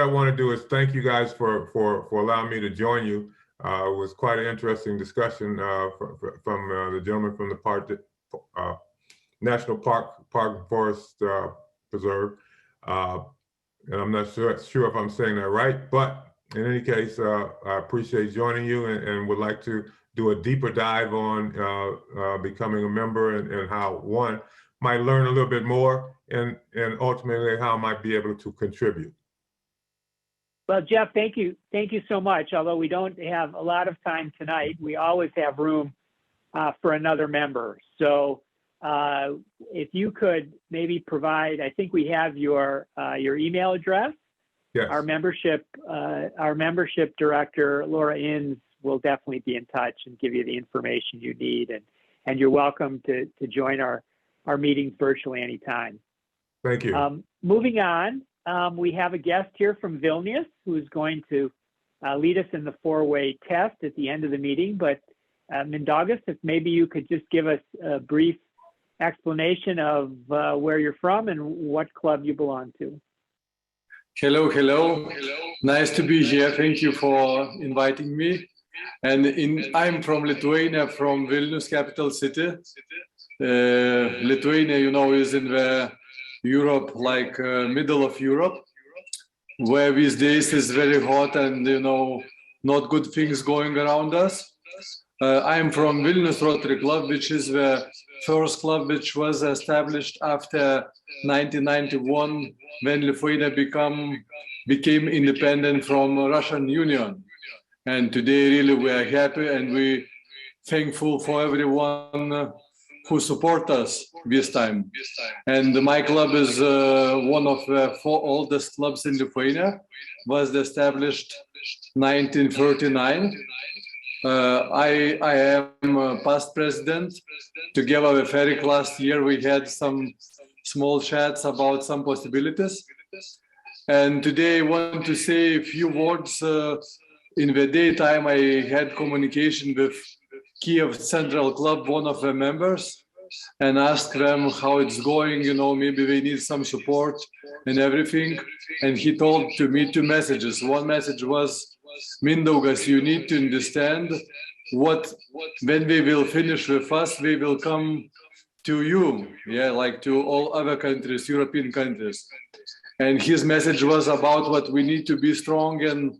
I want to do is thank you guys for allowing me to join you. It was quite an interesting discussion from the gentleman from the National Park and Forest Preserve. And I'm not sure if I'm saying that right, but in any case, I appreciate joining you and would like to do a deeper dive on becoming a member and how one might learn a little bit more and ultimately how I might be able to contribute. Well, Jeff, thank you. Thank you so much. Although we don't have a lot of time tonight, we always have room for another member. So if you could maybe provide, I think we have your email address. Yes. Our membership director, Laura Inns, will definitely be in touch and give you the information you need. And you're welcome to join our meetings virtually anytime. Thank you. Moving on, we have a guest here from Vilnius who is going to lead us in the four-way test at the end of the meeting. But Mindaugas, if maybe you could just give us a brief explanation of where you're from and what club you belong to. Hello, hello. Nice to be here. Thank you for inviting me. And I'm from Lithuania, from Vilnius, capital city. Lithuania, you know, is in the Europe, like middle of Europe, where these days is very hot and, you know, not good things going around us. I'm from Vilnius Rotary Club, which is the first club which was established after 1991 when Lithuania became independent from Russian Union. And today really we are happy and we thankful for everyone who support us this time. And my club is one of the 4 oldest clubs in Lithuania, was established 1939. I am a past president. Together with Eric last year, we had some small chats about some possibilities. And today I want to say a few words. In the daytime, I had communication with Kiev Central Club, one of the members, and asked them how it's going, you know, maybe they need some support and everything. And he told to me 2 messages. One message was, Mindaugas, you need to understand when we will finish with us, we will come to you, yeah, like to all other countries, European countries. And his message was about what we need to be strong and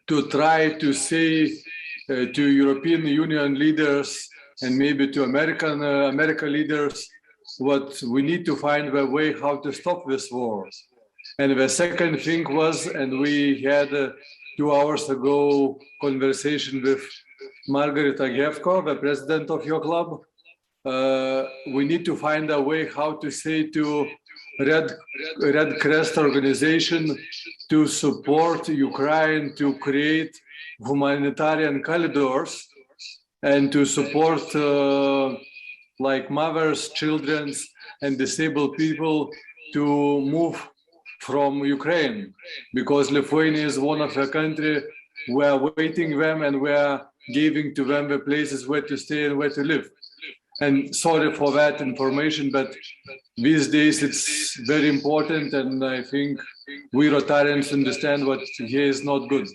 to try to say to European Union leaders and maybe to America leaders, what we need to find a way how to stop this war. And the second thing was, and we had 2 hours ago conversation with Margarita Gevko, the president of your club. We need to find a way how to say to Red Crest organization to support Ukraine to create humanitarian corridors and to support like mothers, children, and disabled people to move from Ukraine, because Lithuania is one of the countries we are waiting them and we are giving to them the places where to stay and where to live. And sorry for that information, but these days it's very important, and I think we Rotarians understand what here is not good.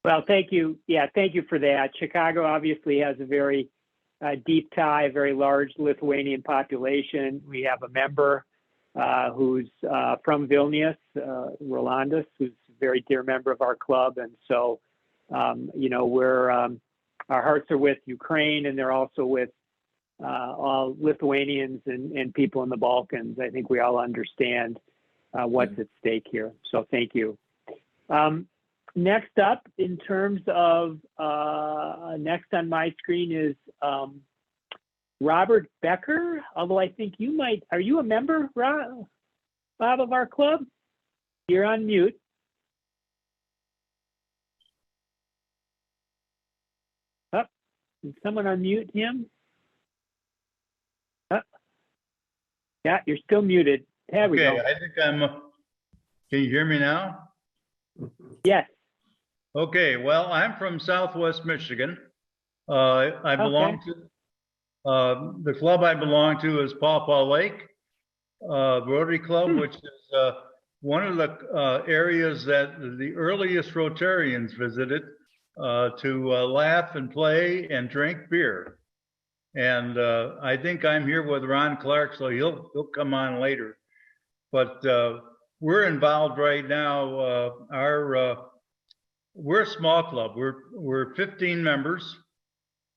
Well, thank you. Yeah, thank you for that. Chicago obviously has a very deep tie, very large Lithuanian population. We have a member who's from Vilnius, Rolandas, who's a very dear member of our club. And so, you know, our hearts are with Ukraine, and they're also with all Lithuanians and people in the Balkans. I think we all understand what's at stake here. So thank you. Next up, in terms of, next on my screen is Robert Becker, although I think you might, are you a member, Bob, of our club? You're on mute. Oh, can someone unmute him? Oh. Yeah, you're still muted. There we go. I think can you hear me now? Yes. Okay, well, I'm from Southwest Michigan. I belong to, the club I belong to is Paw Paw Lake Rotary Club, which is one of the areas that the earliest Rotarians visited to laugh and play and drink beer. And I think I'm here with Ron Clark, so he'll come on later. But we're involved right now. We're a small club. We're 15 members,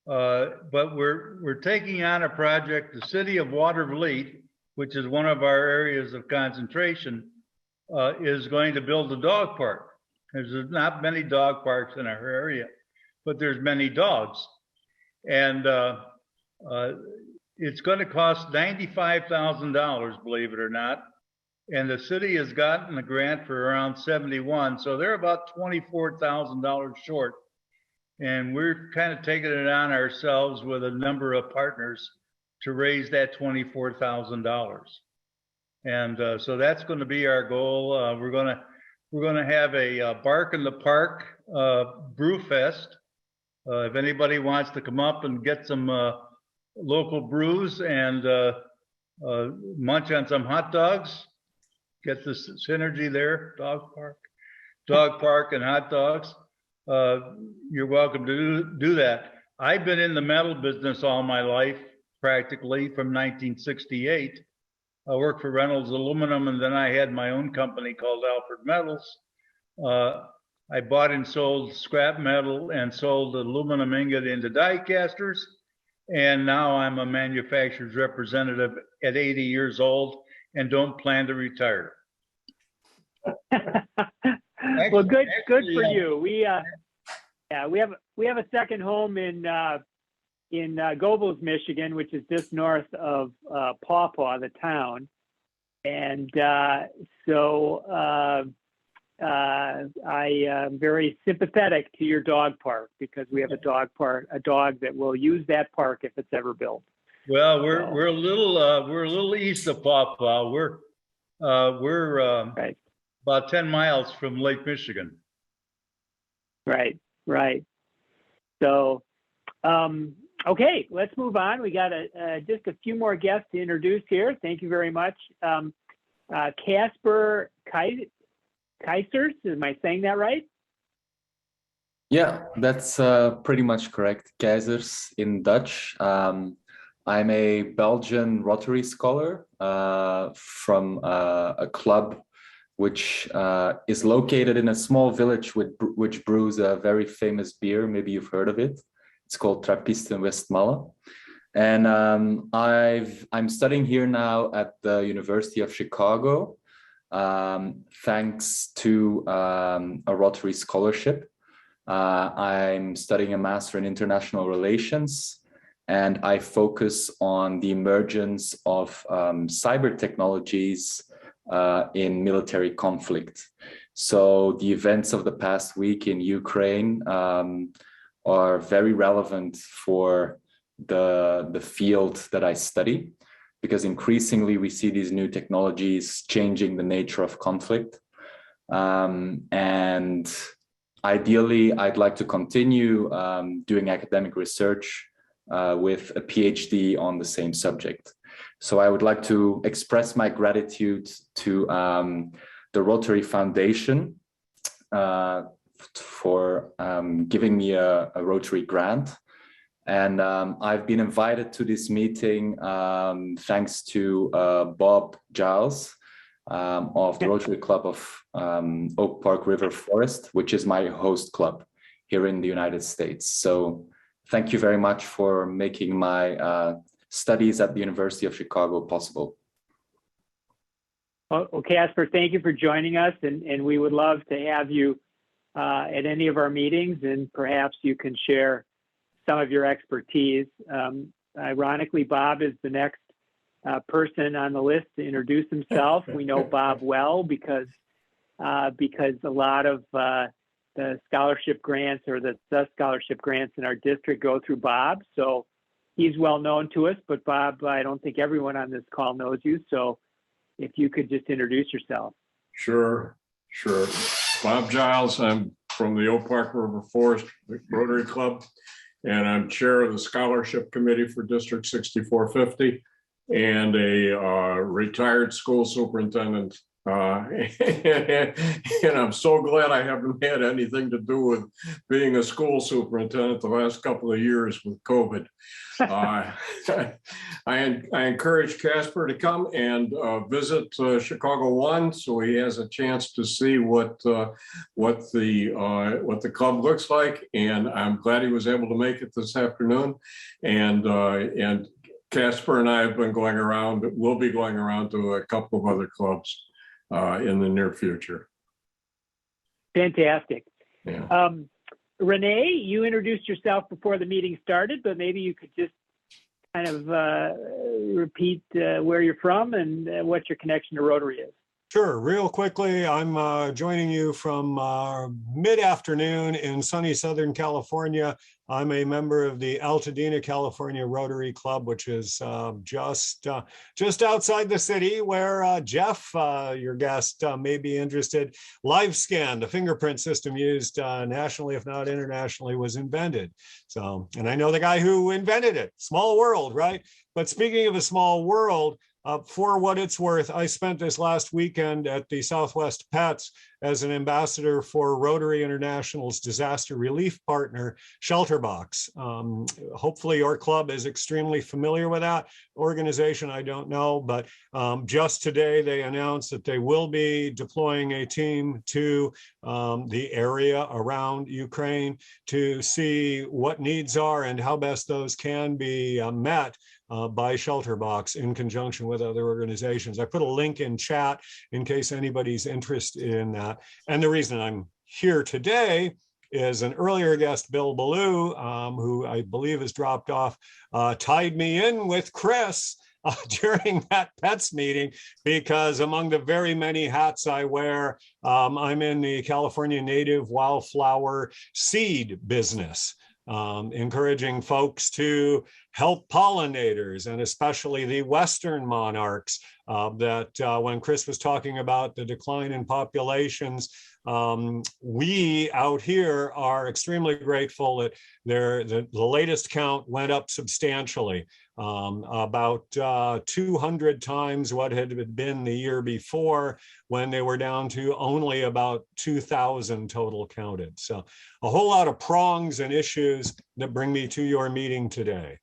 but we're taking on a project. The city of Watervliet, which is one of our areas of concentration, is going to build a dog park. There's not many dog parks in our area, but there's many dogs, and it's going to cost $95,000, believe it or not. And the city has gotten a grant for around 71, so they're about $24,000 short. And we're kind of taking it on ourselves with a number of partners to raise that $24,000. And so that's going to be our goal. We're going to have a Bark in the Park brew fest. If anybody wants to come up and get some local brews and munch on some hot dogs, get the synergy there, dog park and hot dogs. You're welcome to do that. I've been in the metal business all my life, practically from 1968. I worked for Reynolds Aluminum, and then I had my own company called Alfred Metals. I bought and sold scrap metal and sold aluminum ingot into die casters. And now I'm a manufacturer's representative at 80 years old and don't plan to retire. Well, good for you. We have a second home in Gobles, Michigan, which is just north of Paw Paw, the town, and so I am very sympathetic to your dog park because we have a dog that will use that park if it's ever built. Well, we're a little east of Paw Paw. We're right. About 10 miles from Lake Michigan. Right. So, okay, let's move on. We got just a few more guests to introduce here. Thank you very much. Casper Keisers, am I saying that right? Yeah, that's pretty much correct. Keizers in Dutch. I'm a Belgian Rotary scholar from a club which is located in a small village which brews a very famous beer. Maybe you've heard of it. It's called Trappist in Westmalle. And I'm studying here now at the University of Chicago, thanks to a Rotary scholarship. I'm studying a Master in International Relations, and I focus on the emergence of cyber technologies in military conflict. So the events of the past week in Ukraine are very relevant for the field that I study, because increasingly we see these new technologies changing the nature of conflict. And ideally, I'd like to continue doing academic research with a PhD on the same subject. So I would like to express my gratitude to the Rotary Foundation for giving me a Rotary grant. And I've been invited to this meeting thanks to Bob Giles of the Rotary Club of Oak Park River Forest, which is my host club here in the United States. So thank you very much for making my studies at the University of Chicago possible. Well, Casper, thank you for joining us, and we would love to have you at any of our meetings, and perhaps you can share some of your expertise. Ironically, Bob is the next person on the list to introduce himself. We know Bob well because a lot of the scholarship grants or the scholarship grants in our district go through Bob. So he's well known to us, but Bob, I don't think everyone on this call knows you. So if you could just introduce yourself. Sure. Bob Giles. I'm from the Oak Park River Forest Rotary Club, and I'm chair of the scholarship committee for District 6450 and a retired school superintendent. And I'm so glad I haven't had anything to do with being a school superintendent the last couple of years with COVID. I encourage Casper to come and visit Chicago One, so he has a chance to see what the club looks like. And I'm glad he was able to make it this afternoon. And Casper and I have been going around. We'll be going around to a couple of other clubs in the near future. Fantastic. Yeah. Renee, you introduced yourself before the meeting started, but maybe you could just kind of repeat where you're from and what your connection to Rotary is. Sure. Real quickly, I'm joining you from mid-afternoon in sunny Southern California. I'm a member of the Altadena, California Rotary Club, which is just outside the city, where Jeff, your guest, may be interested. LiveScan, the fingerprint system used nationally, if not internationally, was invented. So, and I know the guy who invented it. Small world, right? But speaking of a small world, for what it's worth, I spent this last weekend at the Southwest Pets as an ambassador for Rotary International's disaster relief partner, Shelterbox. Hopefully your club is extremely familiar with that organization. I don't know, but just today they announced that they will be deploying a team to the area around Ukraine to see what needs are and how best those can be met by Shelterbox in conjunction with other organizations. I put a link in chat in case anybody's interested in that. And the reason I'm here today is an earlier guest, Bill Ballou, who I believe has dropped off, tied me in with Chris during that PETS meeting, because among the very many hats I wear, I'm in the California native wildflower seed business. Encouraging folks to help pollinators, and especially the Western monarchs, that when Chris was talking about the decline in populations, we out here are extremely grateful that the latest count went up substantially, about 200 times what had been the year before, when they were down to only about 2,000 total counted. So a whole lot of prongs and issues that bring me to your meeting today.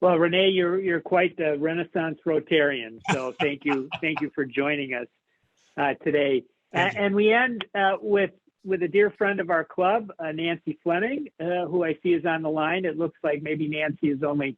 Well, Renee, you're quite the Renaissance Rotarian, so thank you for joining us today. And we end with a dear friend of our club, Nancy Fleming, who I see is on the line. It looks like maybe Nancy is only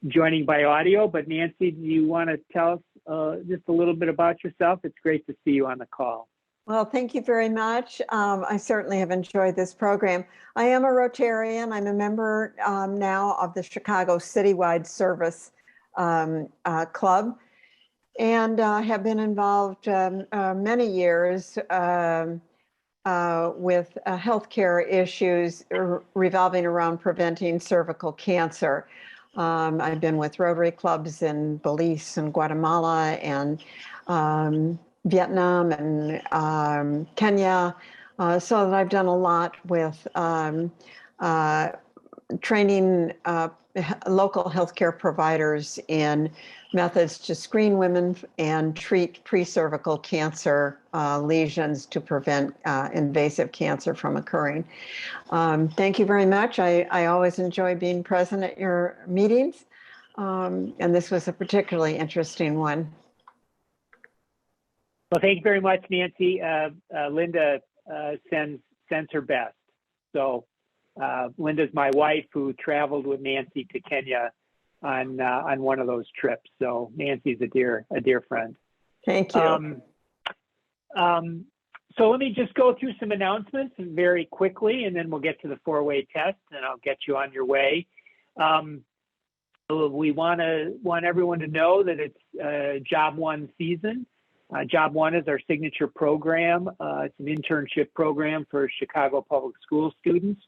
joining by audio, but Nancy, do you want to tell us just a little bit about yourself? It's great to see you on the call. Well, thank you very much. I certainly have enjoyed this program. I am a Rotarian. I'm a member now of the Chicago Citywide Service Club, and have been involved many years with healthcare issues revolving around preventing cervical cancer. I've been with Rotary clubs in Belize and Guatemala and Vietnam and Kenya, so that I've done a lot with training local healthcare providers in methods to screen women and treat pre-cervical cancer lesions to prevent invasive cancer from occurring. Thank you very much. I always enjoy being present at your meetings, and this was a particularly interesting one. Well, thank you very much, Nancy. Linda sends her best. So Linda's my wife, who traveled with Nancy to Kenya on one of those trips. So Nancy's a dear friend. Thank you. So let me just go through some announcements very quickly, and then we'll get to the four-way test, and I'll get you on your way. We want everyone to know that it's Job One season. Job One is our signature program. It's an internship program for Chicago Public School students.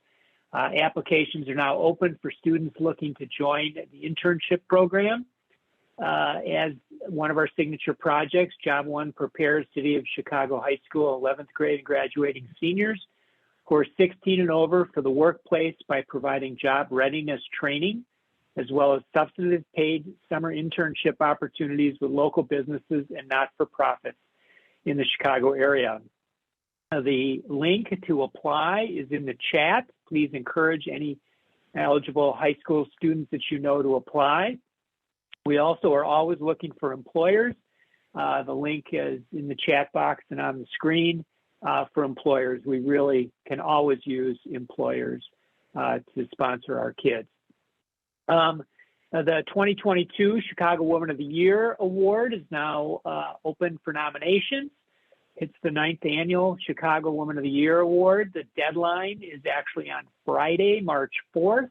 Applications are now open for students looking to join the internship program. as one of our signature projects, Job One prepares City of Chicago High School 11th grade and graduating seniors who are 16 and over for the workplace by providing job readiness training, as well as substantive paid summer internship opportunities with local businesses and not-for-profits in the Chicago area. The link to apply is in the chat. Please encourage any eligible high school students that you know to apply. We also are always looking for employers. The link is in the chat box and on the screen for employers. We really can always use employers to sponsor our kids. The 2022 Chicago Woman of the Year Award is now open for nominations. It's the 9th annual Chicago Woman of the Year Award. The deadline is actually on Friday, March 4th.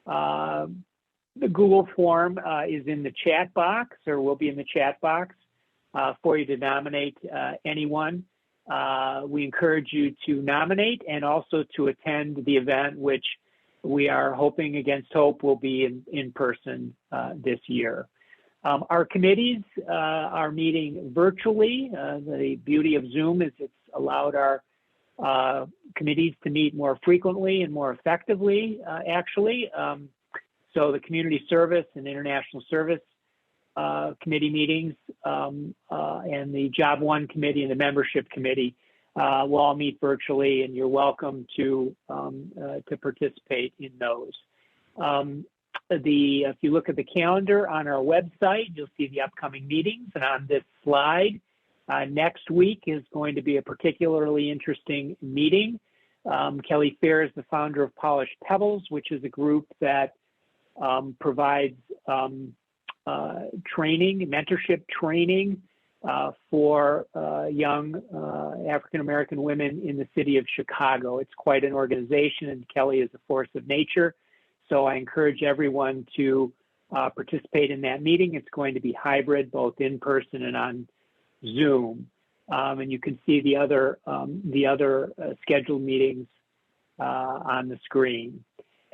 The Google form is in the chat box, or will be in the chat box for you to nominate anyone. We encourage you to nominate and also to attend the event, which we are hoping against hope will be in person this year. Our committees are meeting virtually. The beauty of Zoom is it's allowed our committees to meet more frequently and more effectively, actually. So the community service and international service committee meetings and the Job One committee and the membership committee will all meet virtually, and you're welcome to participate in those. If you look at the calendar on our website, you'll see the upcoming meetings. And on this slide, next week is going to be a particularly interesting meeting. Kelly Fair is the founder of Polished Pebbles, which is a group that provides training, mentorship training for young African-American women in the city of Chicago. It's quite an organization, and Kelly is a force of nature. So I encourage everyone to participate in that meeting. It's going to be hybrid, both in person and on Zoom. And you can see the other scheduled meetings on the screen.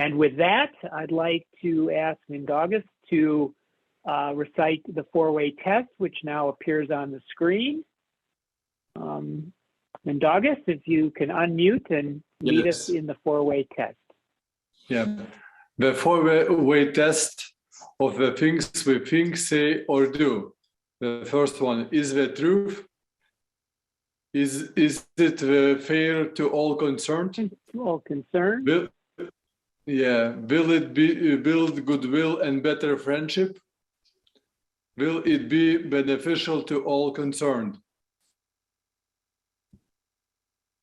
And with that, I'd like to ask Mindaugas to recite the four-way test, which now appears on the screen. Mindaugas, if you can unmute and lead us in the four-way test. Yeah. The four-way test of the things we think, say, or do. The first one, is the truth? Is it fair to all concerned? All concerned. Will it build goodwill and better friendship? Will it be beneficial to all concerned?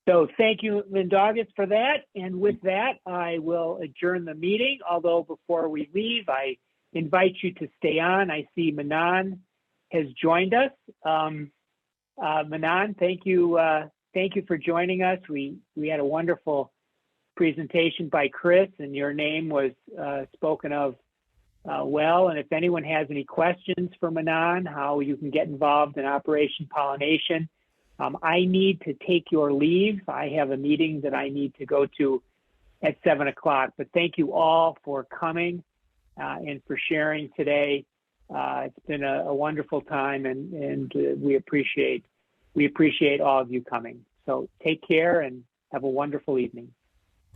So thank you, Mindaugas, for that. And with that, I will adjourn the meeting. Although before we leave, I invite you to stay on. I see Manan has joined us. Manan, thank you for joining us. We had a wonderful presentation by Chris, and your name was spoken of well. And if anyone has any questions for Manan, how you can get involved in Operation Pollination, I need to take your leave. I have a meeting that I need to go to at 7 o'clock. But thank you all for coming and for sharing today. It's been a wonderful time, and we appreciate all of you coming. So take care and have a wonderful evening.